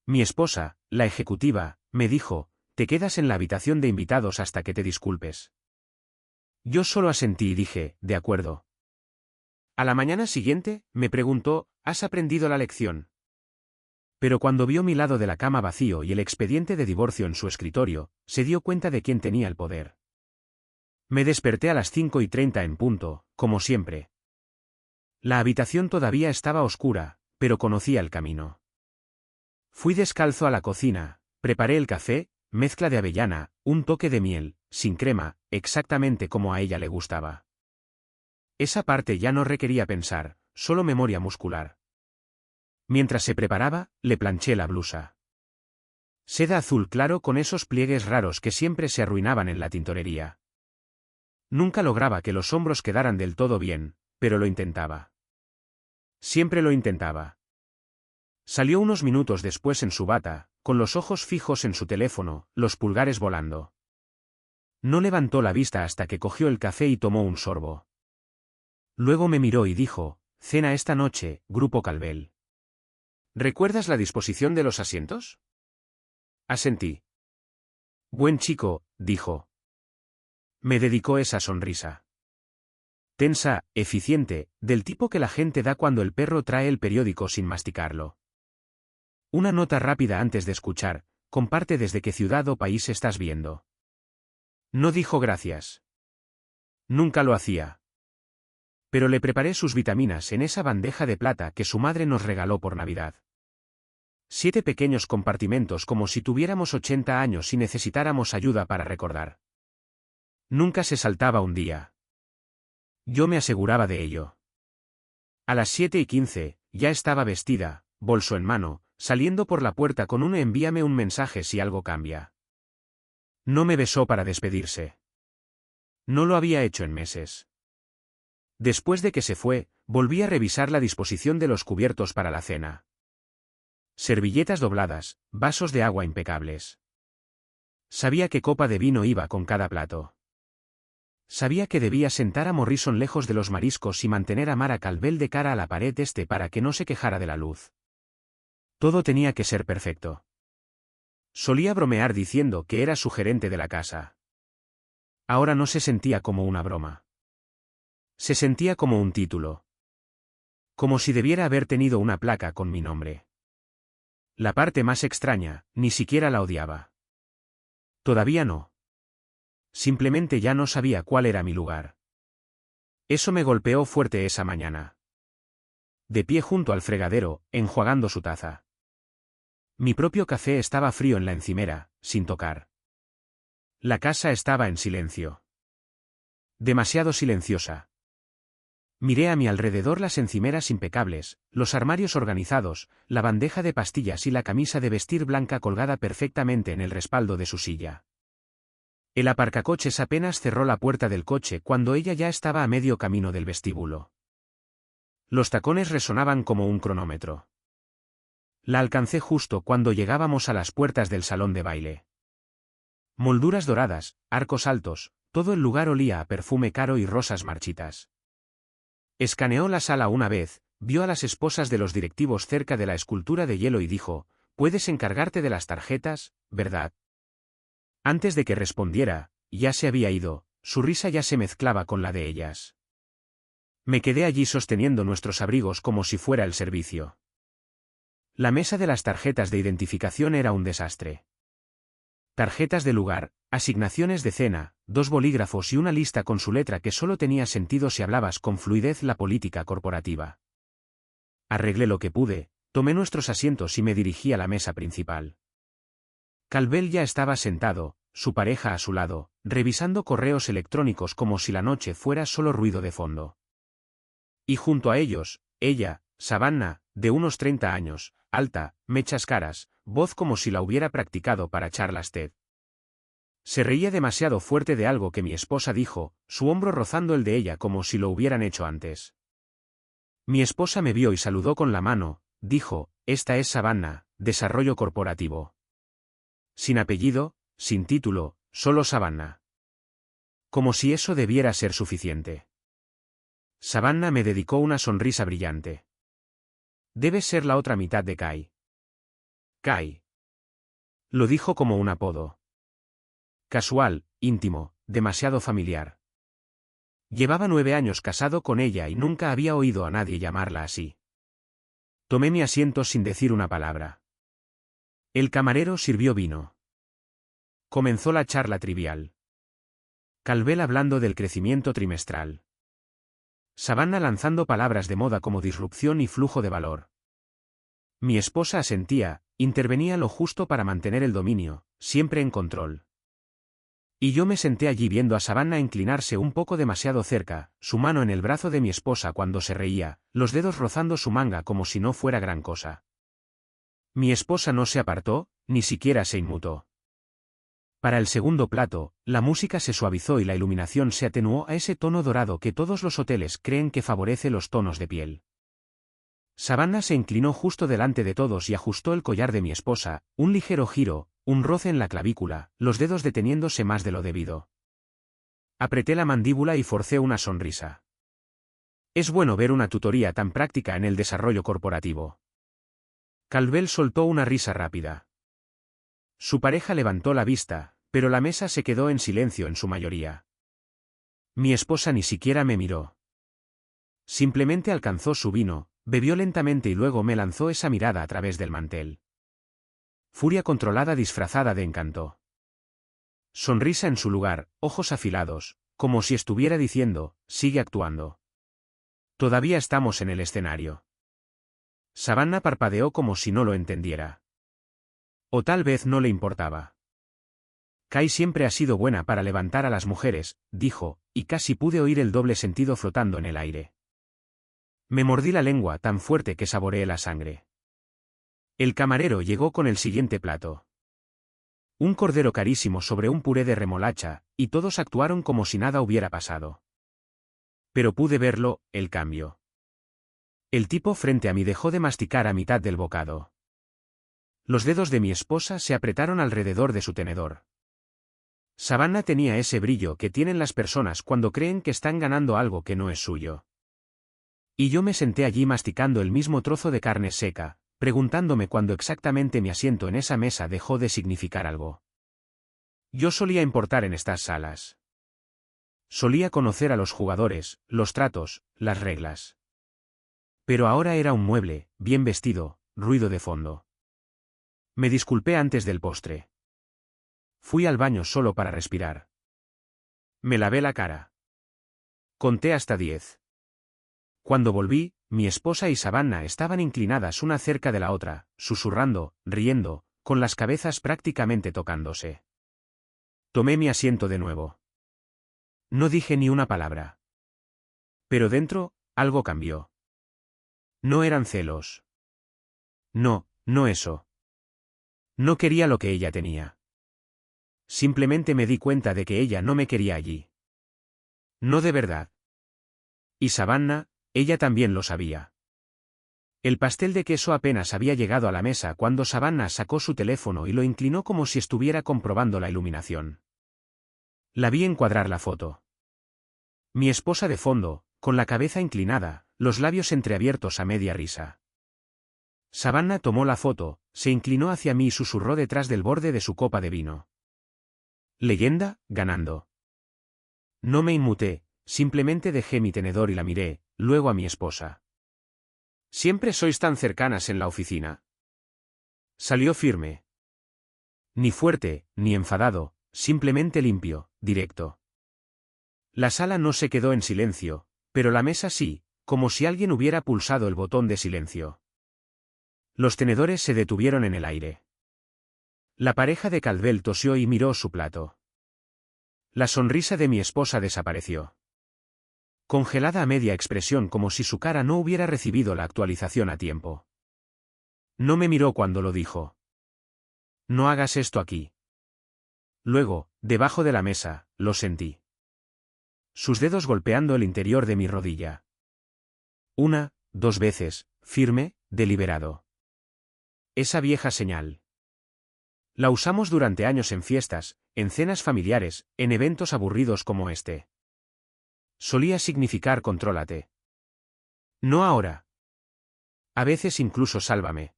Mi esposa, la ejecutiva, me dijo, te quedas en la habitación de invitados hasta que te disculpes. Yo solo asentí y dije, de acuerdo. A la mañana siguiente, me preguntó, ¿has aprendido la lección? Pero cuando vio mi lado de la cama vacío y el expediente de divorcio en su escritorio, se dio cuenta de quién tenía el poder. Me desperté a las 5:30 en punto, como siempre. La habitación todavía estaba oscura, pero conocía el camino. Fui descalzo a la cocina, preparé el café, mezcla de avellana, un toque de miel, sin crema, exactamente como a ella le gustaba. Esa parte ya no requería pensar, solo memoria muscular. Mientras se preparaba, le planché la blusa. Seda azul claro con esos pliegues raros que siempre se arruinaban en la tintorería. Nunca lograba que los hombros quedaran del todo bien, pero lo intentaba. Siempre lo intentaba. Salió unos minutos después en su bata, con los ojos fijos en su teléfono, los pulgares volando. No levantó la vista hasta que cogió el café y tomó un sorbo. Luego me miró y dijo, cena esta noche, Grupo Calvel. ¿Recuerdas la disposición de los asientos? Asentí. Buen chico, dijo. Me dedicó esa sonrisa. Tensa, eficiente, del tipo que la gente da cuando el perro trae el periódico sin masticarlo. Una nota rápida antes de escuchar, comparte desde qué ciudad o país estás viendo. No dijo gracias. Nunca lo hacía. Pero le preparé sus vitaminas en esa bandeja de plata que su madre nos regaló por Navidad. 7 pequeños compartimentos como si tuviéramos 80 años y necesitáramos ayuda para recordar. Nunca se saltaba un día. Yo me aseguraba de ello. A las 7:15, ya estaba vestida, bolso en mano, saliendo por la puerta con un envíame un mensaje si algo cambia. No me besó para despedirse. No lo había hecho en meses. Después de que se fue, volví a revisar la disposición de los cubiertos para la cena. Servilletas dobladas, vasos de agua impecables. Sabía qué copa de vino iba con cada plato. Sabía que debía sentar a Morrison lejos de los mariscos y mantener a Mara Calvel de cara a la pared para que no se quejara de la luz. Todo tenía que ser perfecto. Solía bromear diciendo que era su gerente de la casa. Ahora no se sentía como una broma. Se sentía como un título. Como si debiera haber tenido una placa con mi nombre. La parte más extraña, ni siquiera la odiaba. Todavía no. Simplemente ya no sabía cuál era mi lugar. Eso me golpeó fuerte esa mañana. De pie junto al fregadero, enjuagando su taza. Mi propio café estaba frío en la encimera, sin tocar. La casa estaba en silencio. Demasiado silenciosa. Miré a mi alrededor las encimeras impecables, los armarios organizados, la bandeja de pastillas y la camisa de vestir blanca colgada perfectamente en el respaldo de su silla. El aparcacoches apenas cerró la puerta del coche cuando ella ya estaba a medio camino del vestíbulo. Los tacones resonaban como un cronómetro. La alcancé justo cuando llegábamos a las puertas del salón de baile. Molduras doradas, arcos altos, todo el lugar olía a perfume caro y rosas marchitas. Escaneó la sala una vez, vio a las esposas de los directivos cerca de la escultura de hielo y dijo, «Puedes encargarte de las tarjetas, ¿verdad?» Antes de que respondiera, ya se había ido, su risa ya se mezclaba con la de ellas. Me quedé allí sosteniendo nuestros abrigos como si fuera el servicio. La mesa de las tarjetas de identificación era un desastre. Tarjetas de lugar, asignaciones de cena, 2 bolígrafos y una lista con su letra que solo tenía sentido si hablabas con fluidez la política corporativa. Arreglé lo que pude, tomé nuestros asientos y me dirigí a la mesa principal. Calvel ya estaba sentado, su pareja a su lado, revisando correos electrónicos como si la noche fuera solo ruido de fondo. Y junto a ellos, ella, Savannah, de unos 30 años, alta, mechas caras, voz como si la hubiera practicado para charlas TED. Se reía demasiado fuerte de algo que mi esposa dijo, su hombro rozando el de ella como si lo hubieran hecho antes. Mi esposa me vio y saludó con la mano, dijo, «Esta es Savannah, desarrollo corporativo». Sin apellido, sin título, solo Savannah. Como si eso debiera ser suficiente. Savannah me dedicó una sonrisa brillante. Debes ser la otra mitad de Kai. Kai. Lo dijo como un apodo. Casual, íntimo, demasiado familiar. Llevaba 9 años casado con ella y nunca había oído a nadie llamarla así. Tomé mi asiento sin decir una palabra. El camarero sirvió vino. Comenzó la charla trivial. Calvel hablando del crecimiento trimestral. Savannah lanzando palabras de moda como disrupción y flujo de valor. Mi esposa asentía, intervenía lo justo para mantener el dominio, siempre en control. Y yo me senté allí viendo a Savannah inclinarse un poco demasiado cerca, su mano en el brazo de mi esposa cuando se reía, los dedos rozando su manga como si no fuera gran cosa. Mi esposa no se apartó, ni siquiera se inmutó. Para el segundo plato, la música se suavizó y la iluminación se atenuó a ese tono dorado que todos los hoteles creen que favorece los tonos de piel. Savannah se inclinó justo delante de todos y ajustó el collar de mi esposa, un ligero giro, un roce en la clavícula, los dedos deteniéndose más de lo debido. Apreté la mandíbula y forcé una sonrisa. Es bueno ver una tutoría tan práctica en el desarrollo corporativo. Calvel soltó una risa rápida. Su pareja levantó la vista, pero la mesa se quedó en silencio en su mayoría. Mi esposa ni siquiera me miró. Simplemente alcanzó su vino, bebió lentamente y luego me lanzó esa mirada a través del mantel. Furia controlada disfrazada de encanto. Sonrisa en su lugar, ojos afilados, como si estuviera diciendo, sigue actuando. Todavía estamos en el escenario. Savannah parpadeó como si no lo entendiera. O tal vez no le importaba. Kai siempre ha sido buena para levantar a las mujeres, dijo, y casi pude oír el doble sentido flotando en el aire. Me mordí la lengua tan fuerte que saboreé la sangre. El camarero llegó con el siguiente plato. Un cordero carísimo sobre un puré de remolacha, y todos actuaron como si nada hubiera pasado. Pero pude verlo, el cambio. El tipo frente a mí dejó de masticar a mitad del bocado. Los dedos de mi esposa se apretaron alrededor de su tenedor. Savannah tenía ese brillo que tienen las personas cuando creen que están ganando algo que no es suyo. Y yo me senté allí masticando el mismo trozo de carne seca, preguntándome cuándo exactamente mi asiento en esa mesa dejó de significar algo. Yo solía importar en estas salas. Solía conocer a los jugadores, los tratos, las reglas. Pero ahora era un mueble, bien vestido, ruido de fondo. Me disculpé antes del postre. Fui al baño solo para respirar. Me lavé la cara. Conté hasta 10. Cuando volví, mi esposa y Savannah estaban inclinadas una cerca de la otra, susurrando, riendo, con las cabezas prácticamente tocándose. Tomé mi asiento de nuevo. No dije ni una palabra. Pero dentro, algo cambió. No eran celos. No, no eso. No quería lo que ella tenía. Simplemente me di cuenta de que ella no me quería allí. No de verdad. Y Savannah, ella también lo sabía. El pastel de queso apenas había llegado a la mesa cuando Savannah sacó su teléfono y lo inclinó como si estuviera comprobando la iluminación. La vi encuadrar la foto. Mi esposa de fondo, con la cabeza inclinada, los labios entreabiertos a media risa. Savannah tomó la foto, se inclinó hacia mí y susurró detrás del borde de su copa de vino. Leyenda, ganando. No me inmuté, simplemente dejé mi tenedor y la miré, luego a mi esposa. ¿Siempre sois tan cercanas en la oficina? Salió firme. Ni fuerte, ni enfadado, simplemente limpio, directo. La sala no se quedó en silencio, pero la mesa sí, como si alguien hubiera pulsado el botón de silencio. Los tenedores se detuvieron en el aire. La pareja de Calvel tosió y miró su plato. La sonrisa de mi esposa desapareció. Congelada a media expresión como si su cara no hubiera recibido la actualización a tiempo. No me miró cuando lo dijo. No hagas esto aquí. Luego, debajo de la mesa, lo sentí. Sus dedos golpeando el interior de mi rodilla. 1, 2 veces, firme, deliberado. Esa vieja señal. La usamos durante años en fiestas, en cenas familiares, en eventos aburridos como este. Solía significar contrólate. No ahora. A veces incluso sálvame.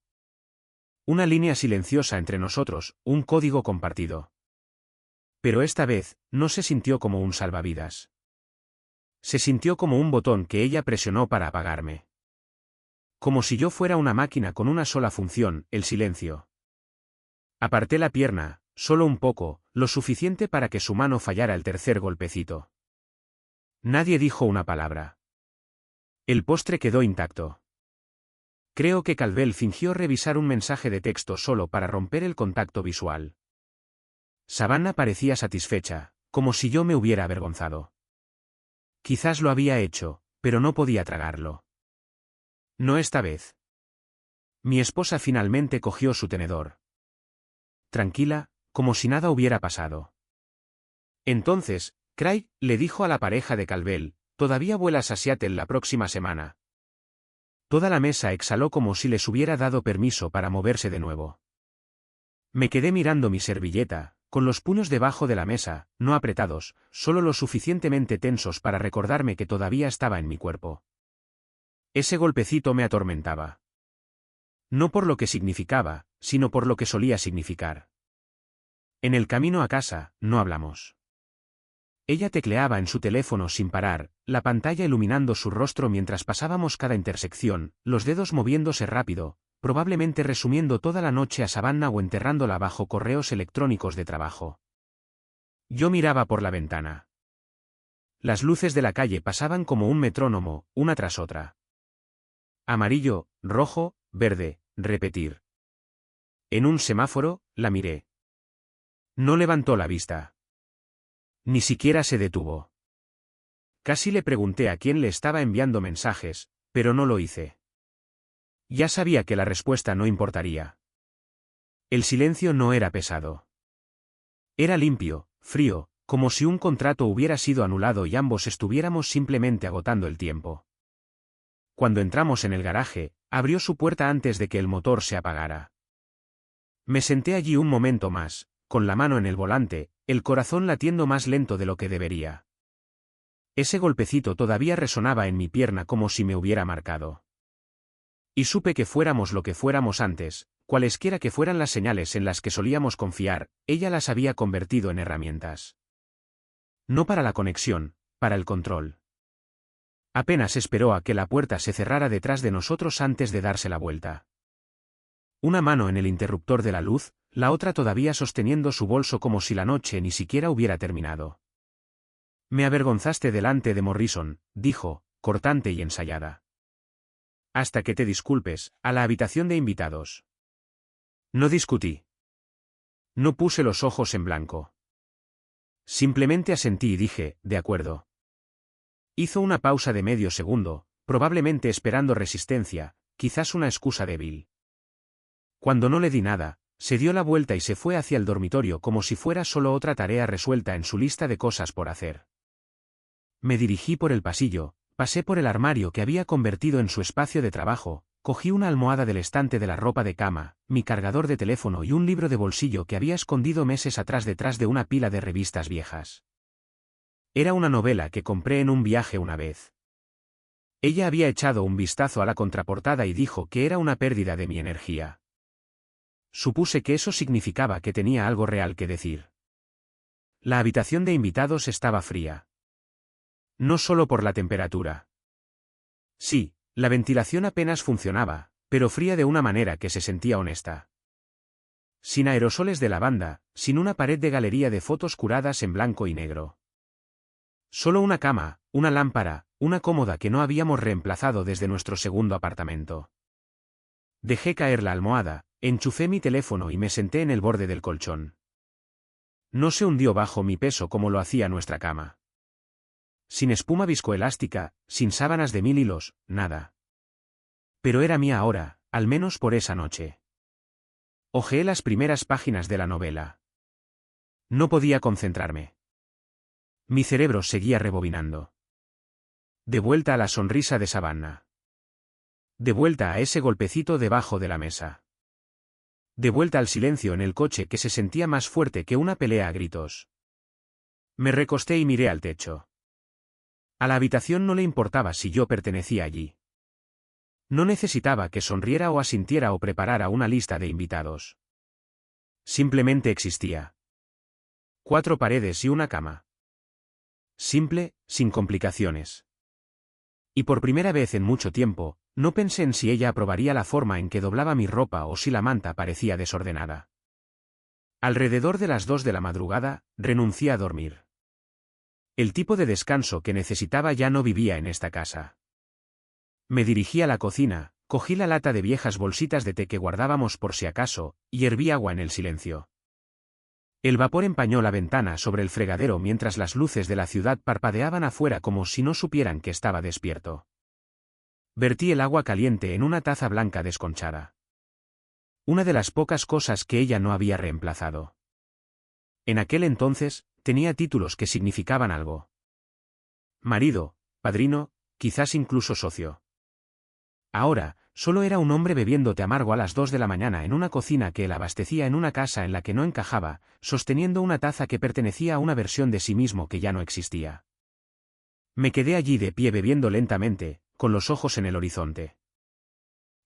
Una línea silenciosa entre nosotros, un código compartido. Pero esta vez, no se sintió como un salvavidas. Se sintió como un botón que ella presionó para apagarme. Como si yo fuera una máquina con una sola función, el silencio. Aparté la pierna, solo un poco, lo suficiente para que su mano fallara el tercer golpecito. Nadie dijo una palabra. El postre quedó intacto. Creo que Calvel fingió revisar un mensaje de texto solo para romper el contacto visual. Savannah parecía satisfecha, como si yo me hubiera avergonzado. Quizás lo había hecho, pero no podía tragarlo. No esta vez. Mi esposa finalmente cogió su tenedor. Tranquila, como si nada hubiera pasado. Entonces, Craig le dijo a la pareja de Calvel, «¿Todavía vuelas a Seattle la próxima semana?» Toda la mesa exhaló como si les hubiera dado permiso para moverse de nuevo. Me quedé mirando mi servilleta, con los puños debajo de la mesa, no apretados, solo lo suficientemente tensos para recordarme que todavía estaba en mi cuerpo. Ese golpecito me atormentaba. No por lo que significaba, sino por lo que solía significar. En el camino a casa, no hablamos. Ella tecleaba en su teléfono sin parar, la pantalla iluminando su rostro mientras pasábamos cada intersección, los dedos moviéndose rápido, probablemente resumiendo toda la noche a Savannah o enterrándola bajo correos electrónicos de trabajo. Yo miraba por la ventana. Las luces de la calle pasaban como un metrónomo, una tras otra. Amarillo, rojo, verde, repetir. En un semáforo, la miré. No levantó la vista. Ni siquiera se detuvo. Casi le pregunté a quién le estaba enviando mensajes, pero no lo hice. Ya sabía que la respuesta no importaría. El silencio no era pesado. Era limpio, frío, como si un contrato hubiera sido anulado y ambos estuviéramos simplemente agotando el tiempo. Cuando entramos en el garaje, abrió su puerta antes de que el motor se apagara. Me senté allí un momento más, con la mano en el volante, el corazón latiendo más lento de lo que debería. Ese golpecito todavía resonaba en mi pierna como si me hubiera marcado. Y supe que fuéramos lo que fuéramos antes, cualesquiera que fueran las señales en las que solíamos confiar, ella las había convertido en herramientas. No para la conexión, para el control. Apenas esperó a que la puerta se cerrara detrás de nosotros antes de darse la vuelta. Una mano en el interruptor de la luz, la otra todavía sosteniendo su bolso como si la noche ni siquiera hubiera terminado. Me avergonzaste delante de Morrison, dijo, cortante y ensayada. Hasta que te disculpes, a la habitación de invitados. No discutí. No puse los ojos en blanco. Simplemente asentí y dije, de acuerdo. Hizo una pausa de medio segundo, probablemente esperando resistencia, quizás una excusa débil. Cuando no le di nada, se dio la vuelta y se fue hacia el dormitorio como si fuera solo otra tarea resuelta en su lista de cosas por hacer. Me dirigí por el pasillo, pasé por el armario que había convertido en su espacio de trabajo, cogí una almohada del estante de la ropa de cama, mi cargador de teléfono y un libro de bolsillo que había escondido meses atrás detrás de una pila de revistas viejas. Era una novela que compré en un viaje una vez. Ella había echado un vistazo a la contraportada y dijo que era una pérdida de mi energía. Supuse que eso significaba que tenía algo real que decir. La habitación de invitados estaba fría. No solo por la temperatura. Sí, la ventilación apenas funcionaba, pero fría de una manera que se sentía honesta. Sin aerosoles de lavanda, sin una pared de galería de fotos curadas en blanco y negro. Solo una cama, una lámpara, una cómoda que no habíamos reemplazado desde nuestro segundo apartamento. Dejé caer la almohada, enchufé mi teléfono y me senté en el borde del colchón. No se hundió bajo mi peso como lo hacía nuestra cama. Sin espuma viscoelástica, sin sábanas de 1000 hilos, nada. Pero era mía ahora, al menos por esa noche. Hojeé las primeras páginas de la novela. No podía concentrarme. Mi cerebro seguía rebobinando. De vuelta a la sonrisa de Savannah. De vuelta a ese golpecito debajo de la mesa. De vuelta al silencio en el coche que se sentía más fuerte que una pelea a gritos. Me recosté y miré al techo. A la habitación no le importaba si yo pertenecía allí. No necesitaba que sonriera o asintiera o preparara una lista de invitados. Simplemente existía. 4 paredes y una cama. Simple, sin complicaciones. Y por primera vez en mucho tiempo, no pensé en si ella aprobaría la forma en que doblaba mi ropa o si la manta parecía desordenada. Alrededor de las 2 de la madrugada, renuncié a dormir. El tipo de descanso que necesitaba ya no vivía en esta casa. Me dirigí a la cocina, cogí la lata de viejas bolsitas de té que guardábamos por si acaso, y herví agua en el silencio. El vapor empañó la ventana sobre el fregadero mientras las luces de la ciudad parpadeaban afuera como si no supieran que estaba despierto. Vertí el agua caliente en una taza blanca desconchada. Una de las pocas cosas que ella no había reemplazado. En aquel entonces, tenía títulos que significaban algo. Marido, padrino, quizás incluso socio. Ahora, solo era un hombre bebiendo té amargo a las 2 de la mañana en una cocina que él abastecía en una casa en la que no encajaba, sosteniendo una taza que pertenecía a una versión de sí mismo que ya no existía. Me quedé allí de pie bebiendo lentamente, con los ojos en el horizonte.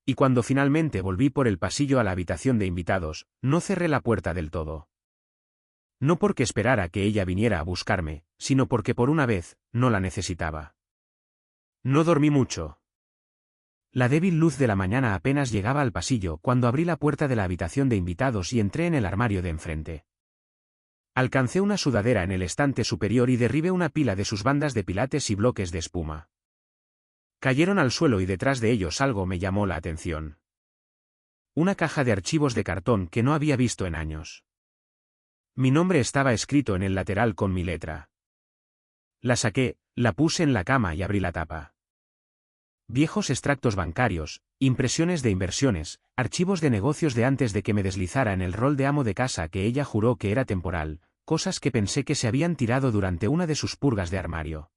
Y cuando finalmente volví por el pasillo a la habitación de invitados, no cerré la puerta del todo. No porque esperara que ella viniera a buscarme, sino porque por una vez, no la necesitaba. No dormí mucho. La débil luz de la mañana apenas llegaba al pasillo cuando abrí la puerta de la habitación de invitados y entré en el armario de enfrente. Alcancé una sudadera en el estante superior y derribé una pila de sus bandas de pilates y bloques de espuma. Cayeron al suelo y detrás de ellos algo me llamó la atención. Una caja de archivos de cartón que no había visto en años. Mi nombre estaba escrito en el lateral con mi letra. La saqué, la puse en la cama y abrí la tapa. Viejos extractos bancarios, impresiones de inversiones, archivos de negocios de antes de que me deslizara en el rol de amo de casa que ella juró que era temporal, cosas que pensé que se habían tirado durante una de sus purgas de armario.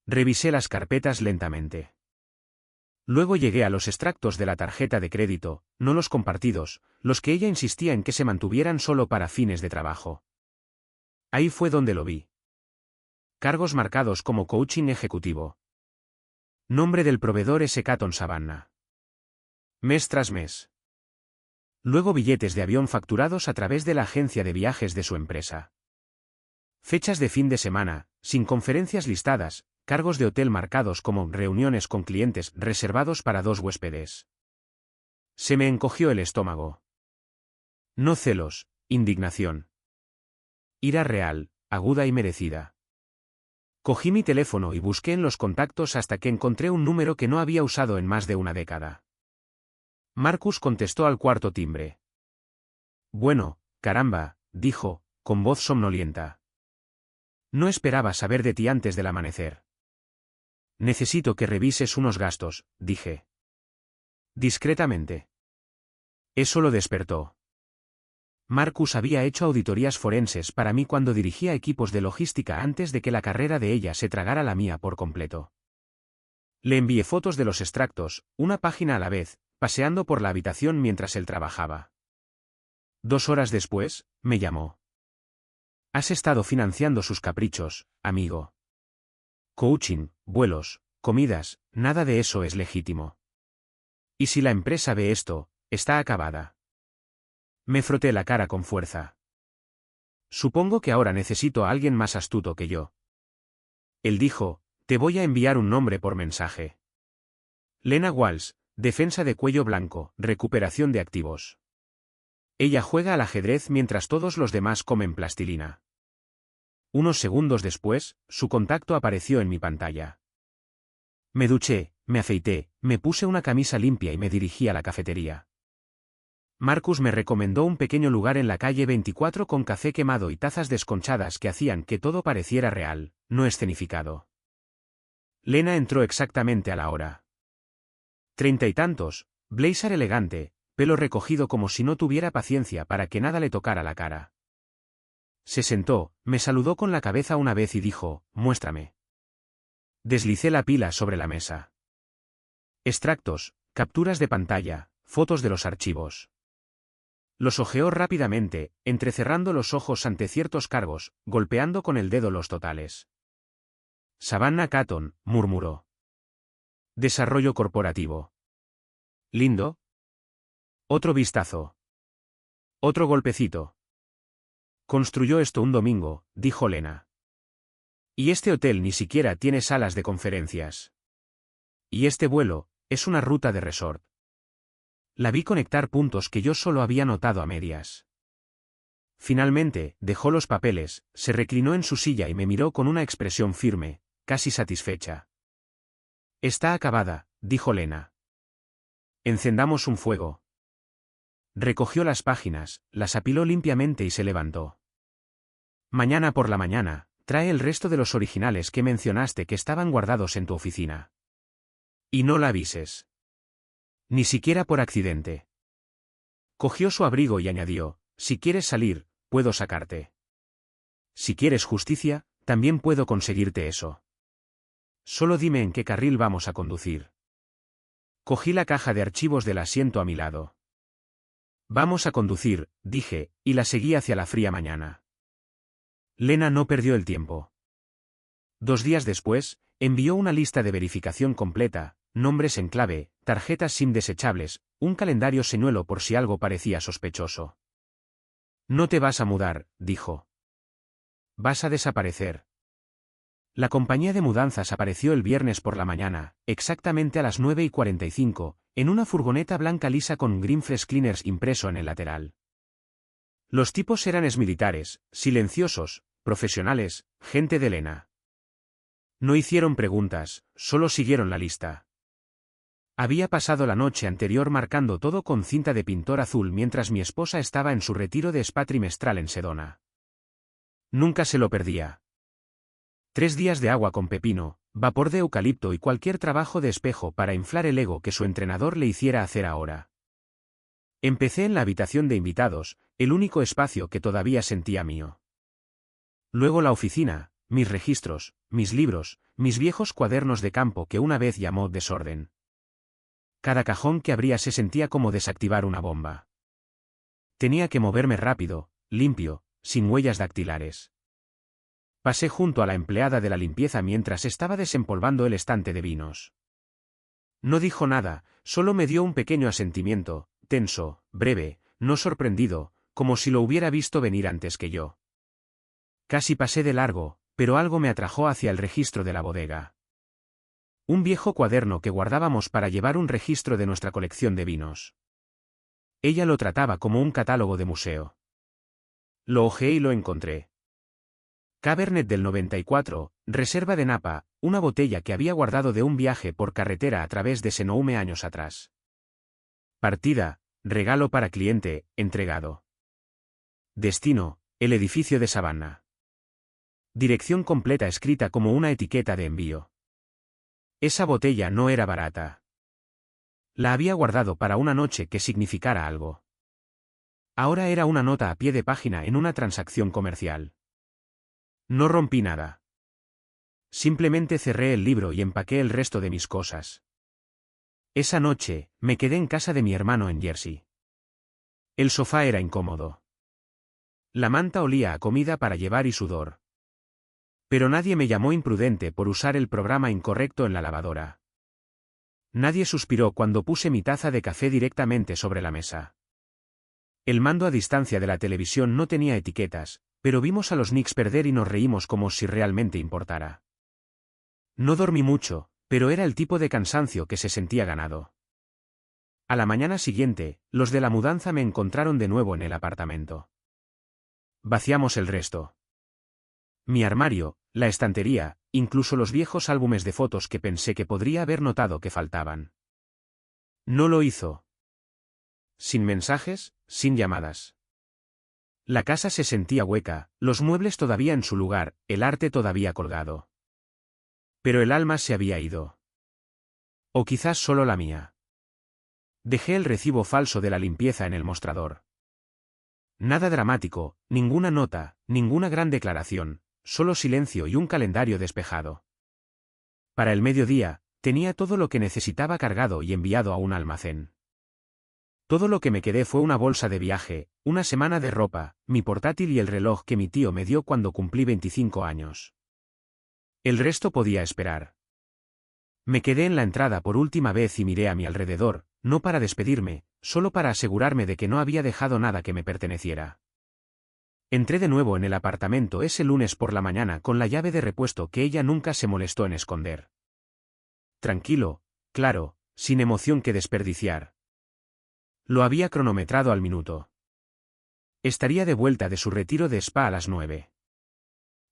Revisé las carpetas lentamente. Luego llegué a los extractos de la tarjeta de crédito, no los compartidos, los que ella insistía en que se mantuvieran solo para fines de trabajo. Ahí fue donde lo vi. Cargos marcados como coaching ejecutivo. Nombre del proveedor S. Caton Savannah. Mes tras mes. Luego billetes de avión facturados a través de la agencia de viajes de su empresa. Fechas de fin de semana, sin conferencias listadas, cargos de hotel marcados como reuniones con clientes reservados para 2 huéspedes. Se me encogió el estómago. No celos, indignación. Ira real, aguda y merecida. Cogí mi teléfono y busqué en los contactos hasta que encontré un número que no había usado en más de una década. Marcus contestó al cuarto timbre. Bueno, caramba, dijo, con voz somnolienta. No esperaba saber de ti antes del amanecer. Necesito que revises unos gastos, dije. Discretamente. Eso lo despertó. Marcus había hecho auditorías forenses para mí cuando dirigía equipos de logística antes de que la carrera de ella se tragara la mía por completo. Le envié fotos de los extractos, una página a la vez, paseando por la habitación mientras él trabajaba. 2 horas después, me llamó. Has estado financiando sus caprichos, amigo. Coaching, vuelos, comidas, nada de eso es legítimo. Y si la empresa ve esto, está acabada. Me froté la cara con fuerza. Supongo que ahora necesito a alguien más astuto que yo. Él dijo, te voy a enviar un nombre por mensaje. Lena Walsh, defensa de cuello blanco, recuperación de activos. Ella juega al ajedrez mientras todos los demás comen plastilina. Unos segundos después, su contacto apareció en mi pantalla. Me duché, me afeité, me puse una camisa limpia y me dirigí a la cafetería. Marcus me recomendó un pequeño lugar en la calle 24 con café quemado y tazas desconchadas que hacían que todo pareciera real, no escenificado. Lena entró exactamente a la hora. 30 y tantos, blazer elegante, pelo recogido como si no tuviera paciencia para que nada le tocara la cara. Se sentó, me saludó con la cabeza una vez y dijo, muéstrame. Deslicé la pila sobre la mesa. Extractos, capturas de pantalla, fotos de los archivos. Los hojeó rápidamente, entrecerrando los ojos ante ciertos cargos, golpeando con el dedo los totales. Savannah Caton, murmuró. Desarrollo corporativo. ¿Lindo? Otro vistazo. Otro golpecito. Construyó esto un domingo, dijo Lena. Y este hotel ni siquiera tiene salas de conferencias. Y este vuelo, es una ruta de resort. La vi conectar puntos que yo solo había notado a medias. Finalmente, dejó los papeles, se reclinó en su silla y me miró con una expresión firme, casi satisfecha. Está acabada, dijo Lena. Encendamos un fuego. Recogió las páginas, las apiló limpiamente y se levantó. Mañana por la mañana, trae el resto de los originales que mencionaste que estaban guardados en tu oficina. Y no la avises. Ni siquiera por accidente. Cogió su abrigo y añadió, si quieres salir, puedo sacarte. Si quieres justicia, también puedo conseguirte eso. Solo dime en qué carril vamos a conducir. Cogí la caja de archivos del asiento a mi lado. Vamos a conducir, dije, y la seguí hacia la fría mañana. Lena no perdió el tiempo. 2 días después, envió una lista de verificación completa, nombres en clave, tarjetas SIM desechables, un calendario señuelo por si algo parecía sospechoso. No te vas a mudar, dijo. Vas a desaparecer. La compañía de mudanzas apareció el viernes por la mañana, exactamente a las 9:45, en una furgoneta blanca lisa con Green Fresh Cleaners impreso en el lateral. Los tipos eran exmilitares, silenciosos, profesionales, gente de Lena. No hicieron preguntas, solo siguieron la lista. Había pasado la noche anterior marcando todo con cinta de pintor azul mientras mi esposa estaba en su retiro de spa trimestral en Sedona. Nunca se lo perdía. 3 días de agua con pepino, vapor de eucalipto y cualquier trabajo de espejo para inflar el ego que su entrenador le hiciera hacer ahora. Empecé en la habitación de invitados, el único espacio que todavía sentía mío. Luego la oficina, mis registros, mis libros, mis viejos cuadernos de campo que una vez llamó desorden. Cada cajón que abría se sentía como desactivar una bomba. Tenía que moverme rápido, limpio, sin huellas dactilares. Pasé junto a la empleada de la limpieza mientras estaba desempolvando el estante de vinos. No dijo nada, solo me dio un pequeño asentimiento, tenso, breve, no sorprendido, como si lo hubiera visto venir antes que yo. Casi pasé de largo, pero algo me atrajo hacia el registro de la bodega. Un viejo cuaderno que guardábamos para llevar un registro de nuestra colección de vinos. Ella lo trataba como un catálogo de museo. Lo hojeé y lo encontré. Cabernet del 94, reserva de Napa, una botella que había guardado de un viaje por carretera a través de Sonoma años atrás. Partida, regalo para cliente, entregado. Destino, el edificio de Savannah. Dirección completa escrita como una etiqueta de envío. Esa botella no era barata. La había guardado para una noche que significara algo. Ahora era una nota a pie de página en una transacción comercial. No rompí nada. Simplemente cerré el libro y empaqué el resto de mis cosas. Esa noche, me quedé en casa de mi hermano en Jersey. El sofá era incómodo. La manta olía a comida para llevar y sudor. Pero nadie me llamó imprudente por usar el programa incorrecto en la lavadora. Nadie suspiró cuando puse mi taza de café directamente sobre la mesa. El mando a distancia de la televisión no tenía etiquetas, pero vimos a los Knicks perder y nos reímos como si realmente importara. No dormí mucho, pero era el tipo de cansancio que se sentía ganado. A la mañana siguiente, los de la mudanza me encontraron de nuevo en el apartamento. Vaciamos el resto. Mi armario, la estantería, incluso los viejos álbumes de fotos que pensé que podría haber notado que faltaban. No lo hizo. Sin mensajes, sin llamadas. La casa se sentía hueca, los muebles todavía en su lugar, el arte todavía colgado. Pero el alma se había ido. O quizás solo la mía. Dejé el recibo falso de la limpieza en el mostrador. Nada dramático, ninguna nota, ninguna gran declaración, solo silencio y un calendario despejado. Para el mediodía, tenía todo lo que necesitaba cargado y enviado a un almacén. Todo lo que me quedé fue una bolsa de viaje, una semana de ropa, mi portátil y el reloj que mi tío me dio cuando cumplí 25 años. El resto podía esperar. Me quedé en la entrada por última vez y miré a mi alrededor, no para despedirme, solo para asegurarme de que no había dejado nada que me perteneciera. Entré de nuevo en el apartamento ese lunes por la mañana con la llave de repuesto que ella nunca se molestó en esconder. Tranquilo, claro, sin emoción que desperdiciar. Lo había cronometrado al minuto. Estaría de vuelta de su retiro de spa a las 9.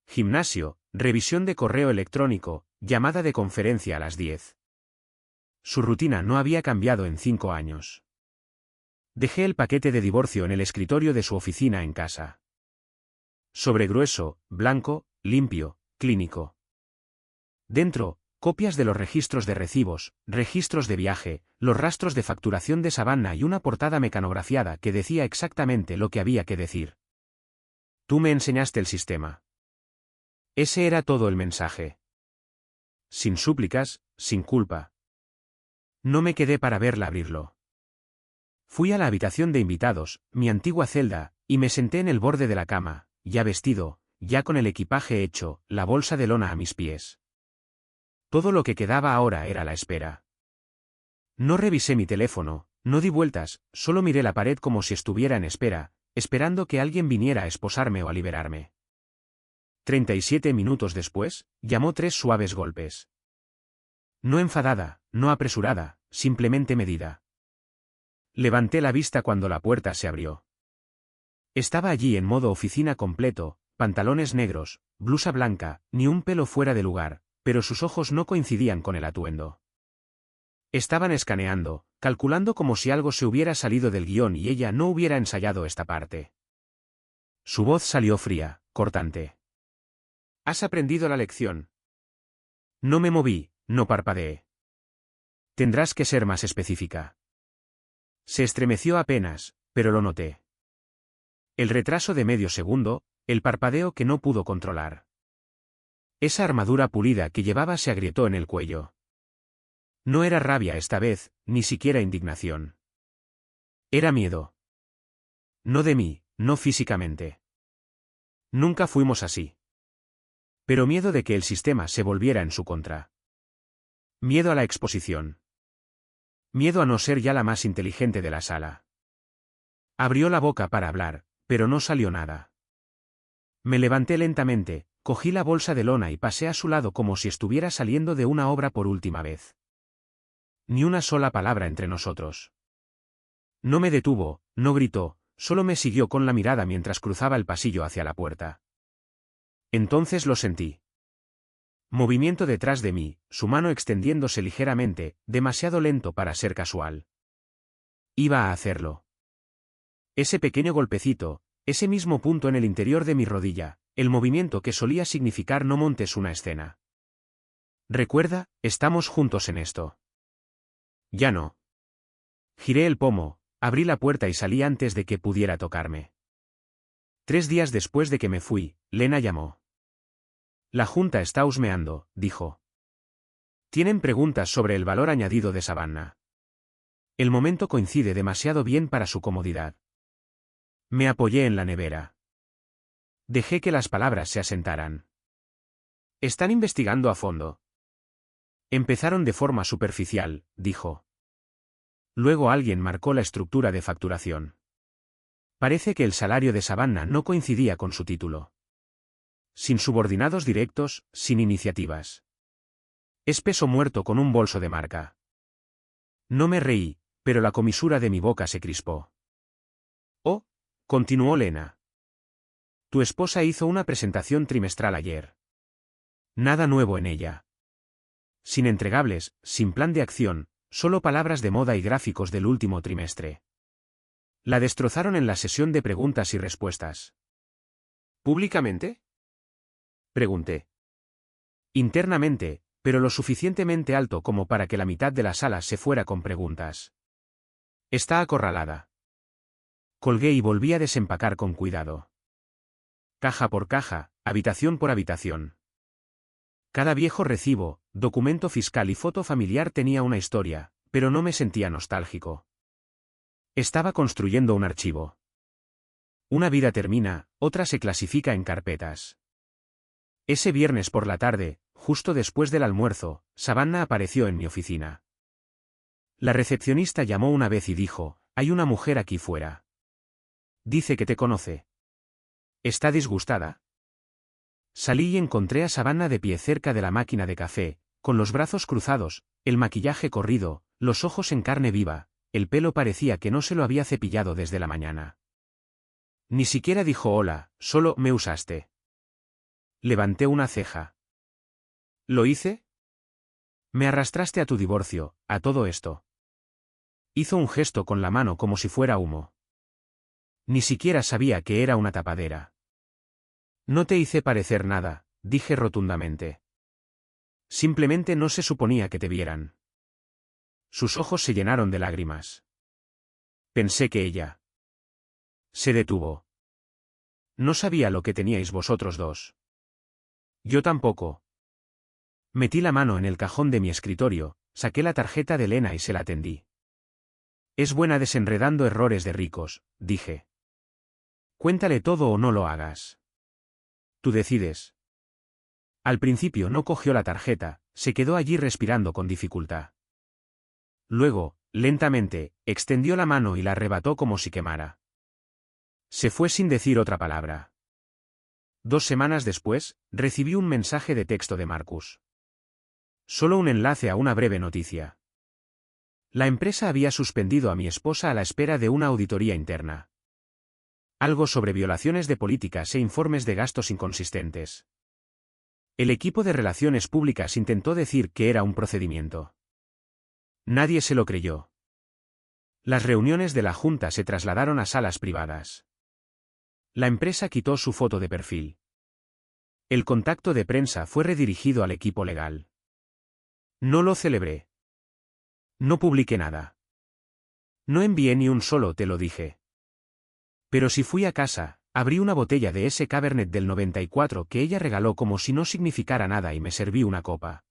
Gimnasio, revisión de correo electrónico, llamada de conferencia a las 10. Su rutina no había cambiado en 5 años. Dejé el paquete de divorcio en el escritorio de su oficina en casa. Sobre grueso, blanco, limpio, clínico. Dentro, copias de los registros de recibos, registros de viaje, los rastros de facturación de Savannah y una portada mecanografiada que decía exactamente lo que había que decir. Tú me enseñaste el sistema. Ese era todo el mensaje. Sin súplicas, sin culpa. No me quedé para verla abrirlo. Fui a la habitación de invitados, mi antigua celda, y me senté en el borde de la cama, ya vestido, ya con el equipaje hecho, la bolsa de lona a mis pies. Todo lo que quedaba ahora era la espera. No revisé mi teléfono, no di vueltas, solo miré la pared como si estuviera en espera, esperando que alguien viniera a esposarme o a liberarme. 37 minutos después, llamó 3 suaves golpes. No enfadada, no apresurada, simplemente medida. Levanté la vista cuando la puerta se abrió. Estaba allí en modo oficina completo, pantalones negros, blusa blanca, ni un pelo fuera de lugar, pero sus ojos no coincidían con el atuendo. Estaban escaneando, calculando como si algo se hubiera salido del guión y ella no hubiera ensayado esta parte. Su voz salió fría, cortante. ¿Has aprendido la lección? No me moví, no parpadeé. Tendrás que ser más específica. Se estremeció apenas, pero lo noté. El retraso de medio segundo, el parpadeo que no pudo controlar. Esa armadura pulida que llevaba se agrietó en el cuello. No era rabia esta vez, ni siquiera indignación. Era miedo. No de mí, no físicamente. Nunca fuimos así. Pero miedo de que el sistema se volviera en su contra. Miedo a la exposición. Miedo a no ser ya la más inteligente de la sala. Abrió la boca para hablar, pero no salió nada. Me levanté lentamente, cogí la bolsa de lona y pasé a su lado como si estuviera saliendo de una obra por última vez. Ni una sola palabra entre nosotros. No me detuvo, no gritó, solo me siguió con la mirada mientras cruzaba el pasillo hacia la puerta. Entonces lo sentí. Movimiento detrás de mí, su mano extendiéndose ligeramente, demasiado lento para ser casual. Iba a hacerlo. Ese pequeño golpecito, ese mismo punto en el interior de mi rodilla, el movimiento que solía significar no montes una escena. Recuerda, estamos juntos en esto. Ya no. Giré el pomo, abrí la puerta y salí antes de que pudiera tocarme. 3 días después de que me fui, Lena llamó. La junta está husmeando, dijo. Tienen preguntas sobre el valor añadido de Savannah. El momento coincide demasiado bien para su comodidad. Me apoyé en la nevera. Dejé que las palabras se asentaran. Están investigando a fondo. Empezaron de forma superficial, dijo. Luego alguien marcó la estructura de facturación. Parece que el salario de Savannah no coincidía con su título. Sin subordinados directos, sin iniciativas. Es peso muerto con un bolso de marca. No me reí, pero la comisura de mi boca se crispó. Oh, continuó Lena. Tu esposa hizo una presentación trimestral ayer. Nada nuevo en ella. Sin entregables, sin plan de acción, solo palabras de moda y gráficos del último trimestre. La destrozaron en la sesión de preguntas y respuestas. ¿Públicamente? Pregunté. Internamente, pero lo suficientemente alto como para que la mitad de la sala se fuera con preguntas. Está acorralada. Colgué y volví a desempacar con cuidado. Caja por caja, habitación por habitación. Cada viejo recibo, documento fiscal y foto familiar tenía una historia, pero no me sentía nostálgico. Estaba construyendo un archivo. Una vida termina, otra se clasifica en carpetas. Ese viernes por la tarde, justo después del almuerzo, Savannah apareció en mi oficina. La recepcionista llamó una vez y dijo, hay una mujer aquí fuera. Dice que te conoce. ¿Está disgustada? Salí y encontré a Savannah de pie cerca de la máquina de café, con los brazos cruzados, el maquillaje corrido, los ojos en carne viva, el pelo parecía que no se lo había cepillado desde la mañana. Ni siquiera dijo hola, solo me usaste. Levanté una ceja. ¿Lo hice? Me arrastraste a tu divorcio, a todo esto. Hizo un gesto con la mano como si fuera humo. Ni siquiera sabía que era una tapadera. No te hice parecer nada, dije rotundamente. Simplemente no se suponía que te vieran. Sus ojos se llenaron de lágrimas. Pensé que ella. Se detuvo. No sabía lo que teníais vosotros dos. Yo tampoco. Metí la mano en el cajón de mi escritorio, saqué la tarjeta de Elena y se la tendí. Es buena desenredando errores de ricos, dije. Cuéntale todo o no lo hagas. Tú decides. Al principio no cogió la tarjeta, se quedó allí respirando con dificultad. Luego, lentamente, extendió la mano y la arrebató como si quemara. Se fue sin decir otra palabra. 2 semanas después, recibí un mensaje de texto de Marcus. Solo un enlace a una breve noticia. La empresa había suspendido a mi esposa a la espera de una auditoría interna. Algo sobre violaciones de políticas e informes de gastos inconsistentes. El equipo de relaciones públicas intentó decir que era un procedimiento. Nadie se lo creyó. Las reuniones de la Junta se trasladaron a salas privadas. La empresa quitó su foto de perfil. El contacto de prensa fue redirigido al equipo legal. No lo celebré. No publiqué nada. No envié ni un solo te lo dije. Pero si fui a casa, abrí una botella de ese Cabernet del 94 que ella regaló como si no significara nada y me serví una copa.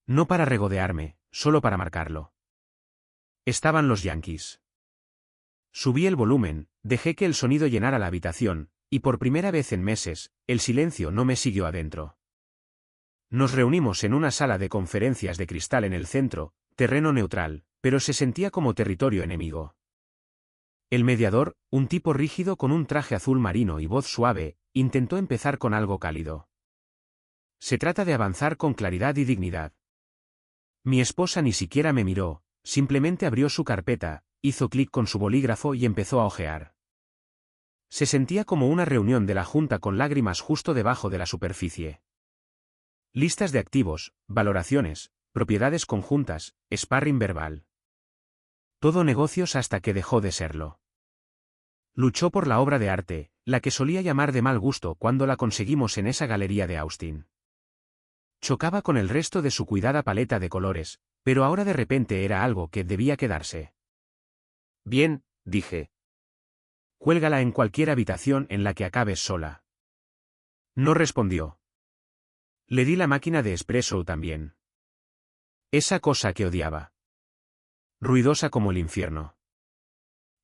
No para regodearme, solo para marcarlo. Estaban los Yankees. Subí el volumen, dejé que el sonido llenara la habitación, y por primera vez en meses, el silencio no me siguió adentro. Nos reunimos en una sala de conferencias de cristal en el centro, terreno neutral, pero se sentía como territorio enemigo. El mediador, un tipo rígido con un traje azul marino y voz suave, intentó empezar con algo cálido. Se trata de avanzar con claridad y dignidad. Mi esposa ni siquiera me miró, simplemente abrió su carpeta, hizo clic con su bolígrafo y empezó a hojear. Se sentía como una reunión de la Junta con lágrimas justo debajo de la superficie. Listas de activos, valoraciones, propiedades conjuntas, sparring verbal. Todo negocios hasta que dejó de serlo. Luchó por la obra de arte, la que solía llamar de mal gusto cuando la conseguimos en esa galería de Austin. Chocaba con el resto de su cuidada paleta de colores, pero ahora de repente era algo que debía quedarse. Bien, dije. Cuélgala en cualquier habitación en la que acabes sola. No respondió. Le di la máquina de espresso también. Esa cosa que odiaba. Ruidosa como el infierno.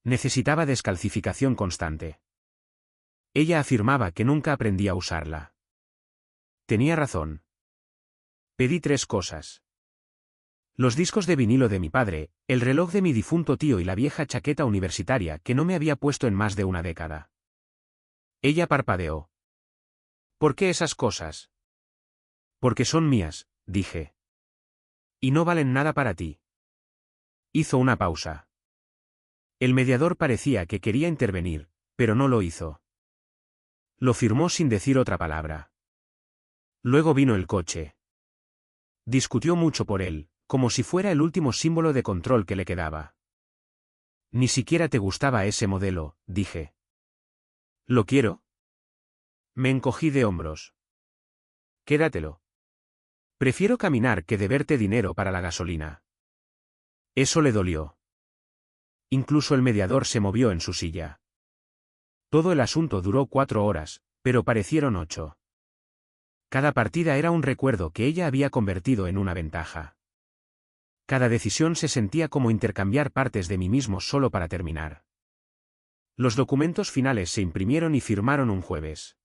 Necesitaba descalcificación constante. Ella afirmaba que nunca aprendía a usarla. Tenía razón. Pedí 3 cosas. Los discos de vinilo de mi padre, el reloj de mi difunto tío y la vieja chaqueta universitaria que no me había puesto en más de una década. Ella parpadeó. ¿Por qué esas cosas? Porque son mías, dije. Y no valen nada para ti. Hizo una pausa. El mediador parecía que quería intervenir, pero no lo hizo. Lo firmó sin decir otra palabra. Luego vino el coche. Discutió mucho por él, como si fuera el último símbolo de control que le quedaba. Ni siquiera te gustaba ese modelo, dije. ¿Lo quiero? Me encogí de hombros. Quédatelo. Prefiero caminar que deberte dinero para la gasolina. Eso le dolió. Incluso el mediador se movió en su silla. Todo el asunto duró 4 horas, pero parecieron 8. Cada partida era un recuerdo que ella había convertido en una ventaja. Cada decisión se sentía como intercambiar partes de mí mismo solo para terminar. Los documentos finales se imprimieron y firmaron un jueves.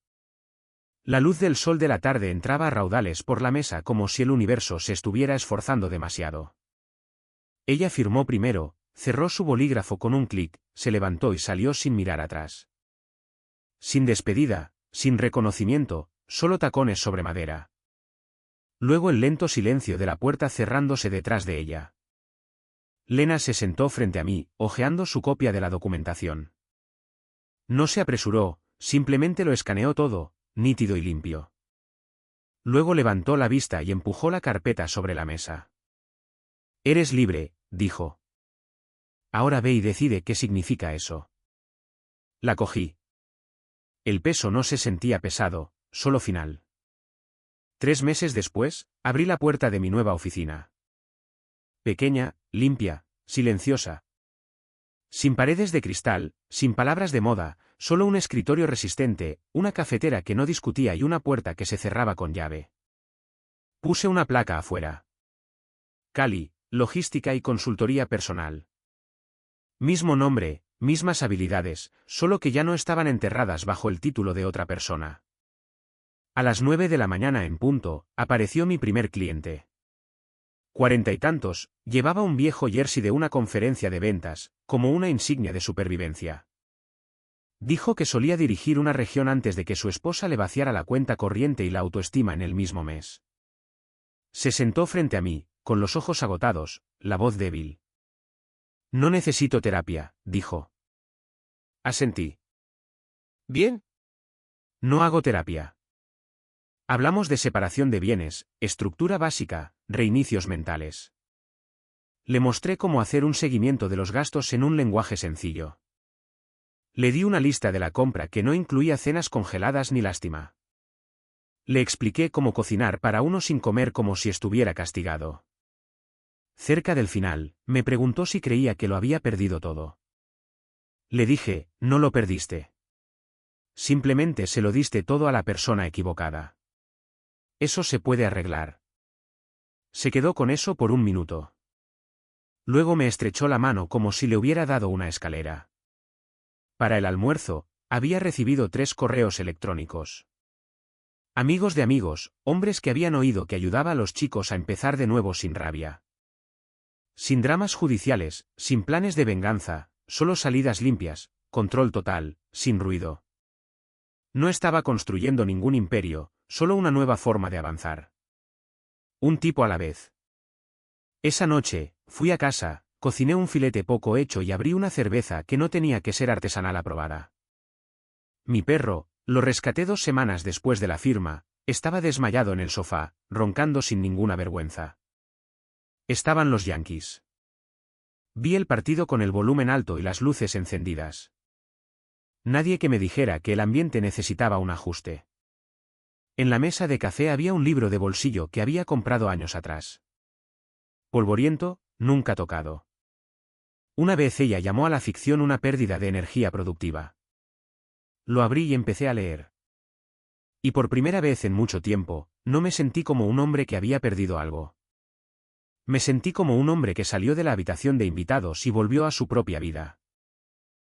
La luz del sol de la tarde entraba a raudales por la mesa como si el universo se estuviera esforzando demasiado. Ella firmó primero, cerró su bolígrafo con un clic, se levantó y salió sin mirar atrás. Sin despedida, sin reconocimiento, solo tacones sobre madera. Luego el lento silencio de la puerta cerrándose detrás de ella. Lena se sentó frente a mí, hojeando su copia de la documentación. No se apresuró, simplemente lo escaneó todo, nítido y limpio. Luego levantó la vista y empujó la carpeta sobre la mesa. «Eres libre», dijo. «Ahora ve y decide qué significa eso». La cogí. El peso no se sentía pesado, solo final. 3 meses después, abrí la puerta de mi nueva oficina. Pequeña, limpia, silenciosa. Sin paredes de cristal, sin palabras de moda, solo un escritorio resistente, una cafetera que no discutía y una puerta que se cerraba con llave. Puse una placa afuera. Cali, logística y consultoría personal. Mismo nombre, mismas habilidades, solo que ya no estaban enterradas bajo el título de otra persona. A las 9 de la mañana en punto, apareció mi primer cliente. 40 y tantos, llevaba un viejo jersey de una conferencia de ventas, como una insignia de supervivencia. Dijo que solía dirigir una región antes de que su esposa le vaciara la cuenta corriente y la autoestima en el mismo mes. Se sentó frente a mí, con los ojos agotados, la voz débil. «No necesito terapia», dijo. Asentí. «Bien. No hago terapia. Hablamos de separación de bienes, estructura básica, reinicios mentales». Le mostré cómo hacer un seguimiento de los gastos en un lenguaje sencillo. Le di una lista de la compra que no incluía cenas congeladas ni lástima. Le expliqué cómo cocinar para uno sin comer como si estuviera castigado. Cerca del final, me preguntó si creía que lo había perdido todo. Le dije, no lo perdiste. Simplemente se lo diste todo a la persona equivocada. Eso se puede arreglar. Se quedó con eso por un minuto. Luego me estrechó la mano como si le hubiera dado una escalera. Para el almuerzo, había recibido 3 correos electrónicos. Amigos de amigos, hombres que habían oído que ayudaba a los chicos a empezar de nuevo sin rabia. Sin dramas judiciales, sin planes de venganza, solo salidas limpias, control total, sin ruido. No estaba construyendo ningún imperio, solo una nueva forma de avanzar. Un tipo a la vez. Esa noche, fui a casa, cociné un filete poco hecho y abrí una cerveza que no tenía que ser artesanal aprobada. Mi perro, lo rescaté 2 semanas después de la firma, estaba desmayado en el sofá, roncando sin ninguna vergüenza. Estaban los Yankees. Vi el partido con el volumen alto y las luces encendidas. Nadie que me dijera que el ambiente necesitaba un ajuste. En la mesa de café había un libro de bolsillo que había comprado años atrás. Polvoriento, nunca tocado. Una vez ella llamó a la ficción una pérdida de energía productiva. Lo abrí y empecé a leer. Y por primera vez en mucho tiempo, no me sentí como un hombre que había perdido algo. Me sentí como un hombre que salió de la habitación de invitados y volvió a su propia vida.